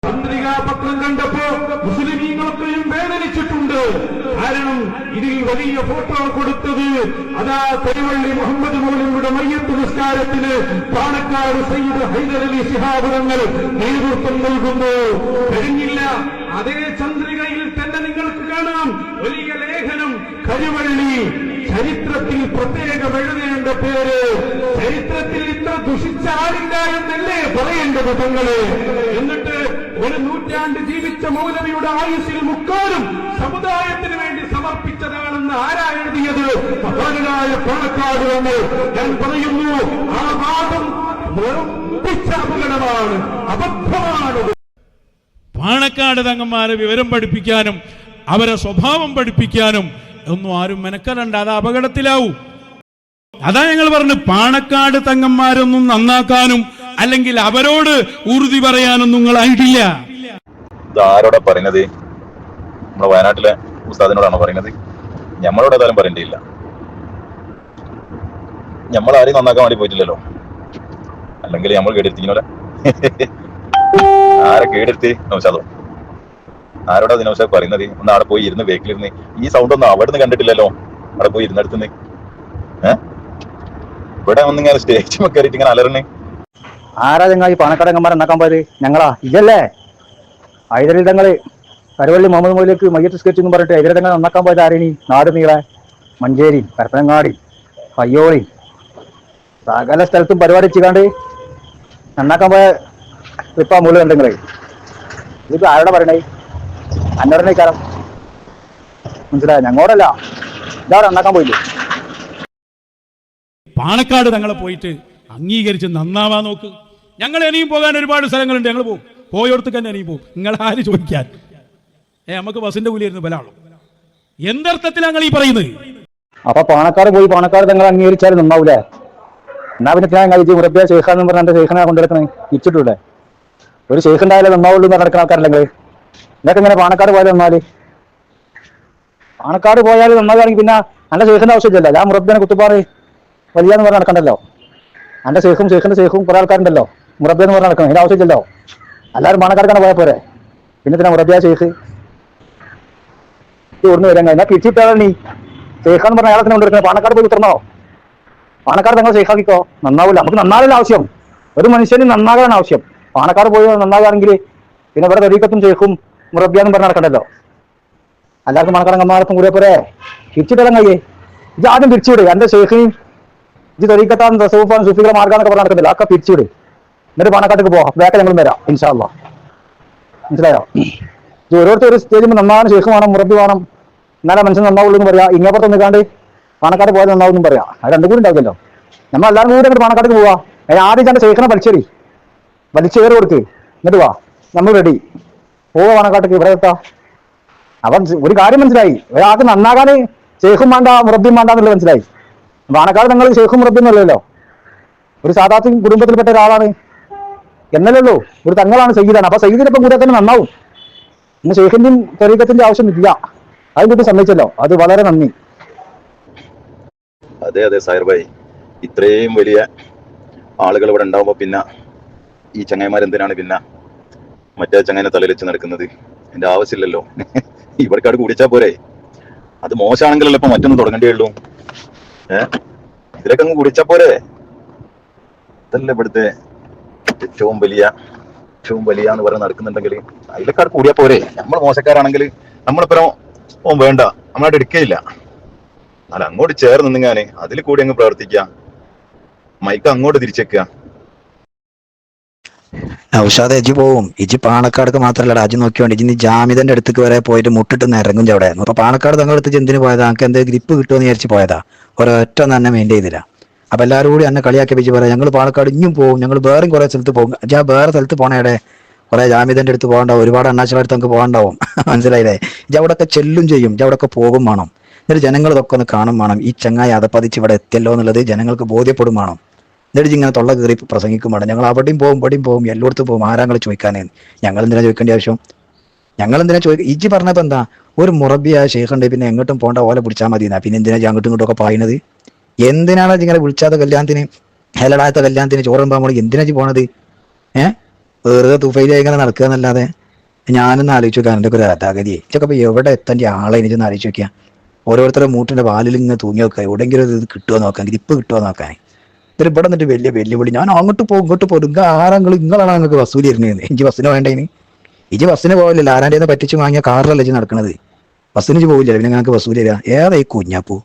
പത്രം കണ്ടപ്പോ മുസ്ലിമീങ്ങളൊക്കെയും വേദനിച്ചിട്ടുണ്ട്. കാരണം ഇതിൽ വലിയ ഫോട്ടോ കൊടുത്തത് അതാ പെരുവള്ളി മുഹമ്മദ് മൗലവിയുടെ മയ്യത്ത് നിസ്കാരത്തിന് പാണക്കാട് സയ്യിദ് ഹൈദരലി ശിഹാബ് തങ്ങൾ നേതൃത്വം നൽകുന്നു. കഴിഞ്ഞില്ല, അതേ ചന്ദ്രികയിൽ തന്നെ നിങ്ങൾക്ക് കാണാം വലിയ ലേഖനം, കരുവള്ളി ചരിത്രത്തിൽ പ്രത്യേകം എഴുതേണ്ട പേര്. ചരിത്രത്തിൽ ഇത്ര ദുഷിച്ച ആളില്ല എന്നല്ലേ പറയേണ്ടത് തങ്ങള്. എന്നിട്ട് ഒരു നൂറ്റാണ്ട് ജീവിച്ച മൗലവിയുടെ ആയുസ്സിൽ മുക്കാലും സമുദായത്തിന് വേണ്ടി സമർപ്പിച്ചതാണെന്ന് ആരാ എഴുതിയത്? മഹാനായ പാണക്കാട് എന്ന് ഞാൻ പറയുന്നു. ആ വാദം നിർമ്മിച്ച അപകടമാണ്, അബദ്ധമാണ്. പാണക്കാട് തങ്ങന്മാരെ വിവരം പഠിപ്പിക്കാനും അവരെ സ്വഭാവം പഠിപ്പിക്കാനും ഒന്നും ആരും മെനക്കരണ്ട, അത് അപകടത്തിലാവും. അതാ ഞങ്ങൾ പറഞ്ഞു, പാണക്കാട് തങ്ങന്മാരൊന്നും നന്നാക്കാനും അല്ലെങ്കിൽ അവരോട് ഊർതി പറയാനൊന്നും നിങ്ങളായിട്ടില്ല. ഇത് ആരോടാ പറയുന്നത്? നമ്മുടെ വയനാട്ടിലെ ഉസ്താദിനോടാണോ പറയുന്നത്? ഞമ്മളോട് ഏതായാലും പറയേണ്ടിയില്ല. നമ്മൾ ആരെയും നന്നാക്കാൻ വേണ്ടി പോയിട്ടില്ലല്ലോ. അല്ലെങ്കിൽ നമ്മൾ കേടെടുത്തിനോലെ ആരെ കേടെടുത്തി നൗഷാദോ? ആരോടാ നൗഷാദ് പറയുന്നത്? ഒന്ന് അവിടെ പോയി ഇരുന്ന് ബേക്കിലിരുന്ന് ഈ സൗണ്ട് ഒന്നും അവിടെ നിന്ന് കണ്ടിട്ടില്ലല്ലോ. അവിടെ പോയി ഇരുന്നെടുത്തുനിന്ന് ഇവിടെ ഒന്നിങ്ങനെ സ്റ്റേജ് കയറിയിട്ട് ഇങ്ങനെ അലറിന്. ആരാ ചങ്ങായി പാണക്കാടങ്ങന്മാരെ ഉണ്ടാക്കാൻ പോയത്? ഞങ്ങളാ? ഇതല്ലേ ഹൈദരലിതങ്ങള് കരുവള്ളി മുഹമ്മദ് മൗലിക്ക് മയ്യത്ത് സ്കെച്ച് എന്ന് പറഞ്ഞിട്ട് ഹൈദരലിതങ്ങൾ നന്നാക്കാൻ പോയത് ആരെയും? നാട് നീളെ മഞ്ചേരി, പരപ്പനങ്ങാടി, പയ്യോളി, സകല സ്ഥലത്തും പരിപാടി വെച്ചിക്കാണ്ട് നന്നാക്കാൻ പോയ ഇപ്പൊ മൂല കണ്ടെങ്കിലേ ഇതിപ്പോ ആരോടെ പറയണേ? അന്നോടനെ കാരണം മനസ്സിലായ? ഞങ്ങളോടല്ല, ഇതാ നന്നാക്കാൻ പോയില്ലേ. പാണക്കാട് തങ്ങളെ പോയിട്ട് അംഗീകരിച്ച് നന്നാവാൻ നോക്ക്. ഞങ്ങൾ ഇനിയും പോകാൻ ഒരുപാട് സ്ഥലങ്ങളുണ്ട്, ഞങ്ങൾ പോകും. പോയോടത്തേക്ക് തന്നെ ഇനിയും പോകും. നിങ്ങൾ ആര് ചോദിക്കാൻ? നമുക്ക് ബസിന്റെ കൂലിയായിരുന്നു ബലാളോ. എന്തർത്ഥത്തിൽ ഞങ്ങൾ ഈ പറയുന്നത്? അപ്പൊ പാണക്കാട് പോയി പാണക്കാട് തങ്ങൾ അംഗീകരിച്ചാലും നന്നാവൂലേ? എന്നാ പിന്നെ ഞാൻ കഴിച്ച് മുറബിയ ഷെയ്ഖാന്ന് പറഞ്ഞ എന്റെ ഷെയ്ഖിനെ കൊണ്ടെടുക്കണേ ഇച്ചിട്ടൂടെ? ഒരു ഷെയ്ഖ് ഉണ്ടായാലും നന്നാവുള്ളൂ എന്ന് നടക്കുന്ന ആൾക്കാരല്ലെങ്കിൽ ഇതൊക്കെ ഇങ്ങനെ പാണക്കാട് പോയാലും നന്നാല്. പാണക്കാട് പോയാലും നന്നാവുകയാണെങ്കിൽ പിന്നെ എന്റെ ഷെയ്ഖിന്റെ ആവശ്യമില്ലല്ലോ. ഞാൻ മുറബിനെ കുത്തുപാറ് വലിയാന്ന് പറഞ്ഞ് നടക്കണ്ടല്ലോ. എന്റെ ഷെയ്ഖും ഷെയ്ഖിന്റെ ഷെയ്ഖും കുറെ ആൾക്കാരുണ്ടല്ലോ മുറബിയെന്ന് പറഞ്ഞ് നടക്കണം. ഇതിന്റെ ആവശ്യമില്ലല്ലോ. എല്ലാവരും പാണക്കാർക്കാണ് പോയാൽ പോരെ. പിന്നെ തന്നെ മുറബിയ ഷെയ്ഖ് ഓർന്ന് വരാൻ കഴിഞ്ഞാൽ പിടിച്ചിട്ടാണ് നീ ഷെയ്ഖാന്ന് പറഞ്ഞ അയാളത്തിനെ കൊണ്ടെടുക്കുന്നത്. പാണക്കാട് പോയി ഉത്തരണോ? പാണക്കാട് തങ്ങൾ ഷെയ്ഖാക്കിക്കോ. നന്നാവില്ല. നമുക്ക് നന്നാകാൻ ആവശ്യം, ഒരു മനുഷ്യന് നന്നാകാൻ ആവശ്യം. പാണക്കാട് പോയി നന്നാകാണെങ്കിൽ പിന്നെ ഇവിടെ തരീക്കത്തും ഷെയ്ഖും മുറബിയാന്നും പറഞ്ഞ് നടക്കണ്ടല്ലോ. എല്ലാവർക്കും പാണക്കാടങ്ങന്മാർക്കും കൂടെ പോരെ. പിരിച്ചിട്ടെല്ലാം കഴിയേ. ഇത് ആദ്യം പിരിച്ചുവിട്. എന്റെ ഷെയ്ഖിനെയും ഇത് തരീക്കത്താൻ സൂഫാൻ സുഫികളെ മാർഗാന്നൊക്കെ പറഞ്ഞ് നടക്കുന്നില്ല, ഒക്കെ പിരിച്ചുവിട്. എന്നിട്ട് പാണക്കാട്ടേക്ക് പോവാം. ബാക്ക് ഞങ്ങളും വരാം ഇൻഷാ അല്ലാഹ്. മനസ്സിലായോ? ഇത് ഓരോരുത്തർ ഒരു സ്റ്റേജിൽ നന്നാകാൻ ഷെയ്ഖ് വേണം, മുറബി വേണം, എന്നാലേ മനുഷ്യൻ നന്നാവുള്ളൂ എന്ന് പറയാം. ഇങ്ങപ്പുറത്ത് നിൽക്കാണ്ട് പാണക്കാട് പോയാൽ നന്നാവും പറയാം. അത് രണ്ടും കൂടി ഉണ്ടാവില്ലല്ലോ. നമ്മൾ എല്ലാവരും കൂടി അങ്ങോട്ട് പാണക്കാട്ടേക്ക് പോവാ. ആദ്യം എന്റെ ഷെയ്ഖിനെ വലിച്ചേറി കൊടുക്ക്. എന്നിട്ട് വാ, നമ്മൾ റെഡി. പോവാ പാണക്കാട്ടേക്ക്. ഇവിടെ എത്താം. അപ്പം ഒരു കാര്യം മനസ്സിലായി, ഒരാൾക്ക് നന്നാകാൻ ഷെയ്ഖും വേണ്ട മുറബിയും വേണ്ട എന്നുള്ളത് മനസ്സിലായി. പാണക്കാട് നിങ്ങൾ ഷെയ്ഖും മുറബിയും എന്നല്ലല്ലോ, ഒരു സാധാരണ കുടുംബത്തിൽപ്പെട്ട ഒരാളാണ് എന്നല്ലേ ഉള്ളൂ. ഒരു തങ്ങളാണ് സയ്യിദാണ്. അപ്പൊ സയ്യിദിനൊപ്പം കൂടെ തന്നെ നന്നാവും. ഇന്ന് ഷെയ്ഖിന്റെയും തരീക്കത്തിന്റെ ആവശ്യമില്ല. അതും കൂടി സമ്മതിച്ചല്ലോ, അത് വളരെ നന്ദി. അതെ അതെ സാഹിർ ഭായി, ഇത്രയും വലിയ ആളുകൾ ഇവിടെ ഉണ്ടാവുമ്പോ പിന്നെ ഈ ചങ്ങായിമാരെന്തിനാണ് പിന്നെ മറ്റേ ചങ്ങായിനെ തലയിൽ വെച്ച് നടക്കുന്നത്? എന്റെ ആവശ്യമില്ലല്ലോ. ഇവർക്കാട് കുടിച്ചാ പോരെ. അത് മോശമാണെങ്കിലല്ലോ ഇപ്പൊ മറ്റൊന്ന് തുടങ്ങേണ്ടേ ഉള്ളൂ. ഇതിലൊക്കെ അങ്ങ് കുടിച്ചാ പോരെ. ഇതല്ലേ ഇവിടുത്തെ ഏറ്റവും വലിയ എന്ന് പറഞ്ഞ് നടക്കുന്നുണ്ടെങ്കിൽ അതിലൊക്കെ കൂടിയാ പോരെ. നമ്മൾ മോശക്കാരാണെങ്കിൽ നമ്മളിപ്പോ വേണ്ട, നമ്മളവിടെ എടുക്കയില്ല. അല്ല, അങ്ങോട്ട് ചേർന്ന് നിന്നിങ്ങാന് അതിൽ കൂടി അങ്ങ് പ്രവർത്തിക്കുക, മൈക്ക് അങ്ങോട്ട് തിരിച്ചേക്കുക. നൗഷാദ് എജി പോവും. ഇജി പാണക്കാട് മാത്രല്ല അജി നോക്കിയോണ്ട് ഇജി ജാമിദന്റെ അടുത്തേക്ക് വരെ പോയിട്ട് മുട്ടിട്ട് ഇറങ്ങും അവിടെ. അപ്പൊ പാണക്കാട് തങ്ങളടുത്ത് എന്തിനു പോയതാ? നമുക്ക് എന്തെങ്കിലും ഗ്രിപ്പ് കിട്ടുമെന്ന് വിചാരിച്ച് പോയതാ. ഒരൊറ്റ തന്നെ മെയിൻ ചെയ്തില്ല. അപ്പൊ എല്ലാവരും കൂടി എന്നെ കളിയാക്കി വെച്ച് പറയാം, ഞങ്ങൾ പാണക്കാട് ഇഞ്ഞും പോകും, ഞങ്ങൾ വേറെയും കുറെ സ്ഥലത്ത് പോകും. ഞാൻ വേറെ സ്ഥലത്ത് പോണേടെ കുറെ ജാമിദന്റെ അടുത്ത് പോകണ്ടാവും, ഒരുപാട് അണ്ണാച്ചിയുടെ അടുത്ത് നമുക്ക് പോകണ്ടാവും. മനസ്സിലായില്ലേ? ഇജ അവിടെയൊക്കെ ചെല്ലും ചെയ്യും, ഇജ അവിടെയൊക്കെ പോകും വേണം. എന്നിട്ട് ജനങ്ങൾ ഇതൊക്കെ ഒന്ന് കാണും വേണം. ഈ ചങ്ങായി അതപ്പതിച്ച് ഇവിടെ എത്തിയല്ലോ എന്നുള്ളത് ജനങ്ങൾക്ക് ബോധ്യപ്പെടും വേണം. എന്നിട്ട് ഇങ്ങനെ തൊള്ള കയറി പ്രസംഗിക്കും വേണം. ഞങ്ങൾ അവിടെയും പോകും ഇവിടെയും പോകും എല്ലായിടത്തും പോകും. ആരാങ്ങൾ ചോദിക്കാനേ? ഞങ്ങൾ എന്തിനാ ചോദിക്കേണ്ട ആവശ്യം? ഞങ്ങൾ എന്തിനാ ഇജ്ജി പറഞ്ഞപ്പോ എന്താ? ഒരു മുറബിയായ ഷെയ്ഖുണ്ട്, പിന്നെ എങ്ങോട്ടും പോകേണ്ട ഓലെ പിടിച്ചാൽ മതി എന്നാ. പിന്നെ എന്തിനാ അങ്ങോട്ടും ഇങ്ങോട്ടും ഒക്കെ പറയുന്നത്? എന്തിനാണ് ഇങ്ങനെ വിളിച്ചാത്ത കല്യാണത്തിന്, ഹേലടാത്ത കല്യാണത്തിന് ചോറും പാകുമ്പോൾ എന്തിനാ പോണത്? വെറുതെ തുഫൈലി ഇങ്ങനെ നടക്കുക എന്നല്ലാതെ ഞാനൊന്ന് ആലോചിച്ച് നോക്കാൻ എൻ്റെ ഒരു അതാഗതിയെ ഇതൊക്കെ ഇപ്പൊ എവിടെ എത്തേണ്ട ആളെ എനിക്കൊന്ന് ആലോചിച്ച് നോക്കിയാൽ ഓരോരുത്തരുടെ മൂട്ടിന്റെ വാലിൽ ഇങ്ങനെ തൂങ്ങി നോക്കുക എവിടെയെങ്കിലും ഇത് കിട്ടുമോ നോക്കാൻ ഗ്രിപ്പ് കിട്ടുമോ നോക്കാൻ. ഇതിൽ ഇവിടെ നിന്നിട്ട് വലിയ വെല്ലുവിളി ഞാൻ അങ്ങോട്ട് പോകും ഇങ്ങോട്ട് പോകും നിങ്ങളാണ് നിങ്ങൾക്ക് വസൂലി ഇരുന്നത്. എനിക്ക് ബസ്സിന് വേണ്ടേന് ഇജ് ബസ്സിന് പോകില്ലല്ലോ, ആരാൻ്റെ പറ്റിച്ച് വാങ്ങിയ കാറിലല്ലേ ഇജ് നടക്കണത്. ബസ്സിന് പോകില്ല പിന്നെ ഞങ്ങൾക്ക് വസൂലി തരാ ഏതാ ഈ കുഞ്ഞാപ്പൂ.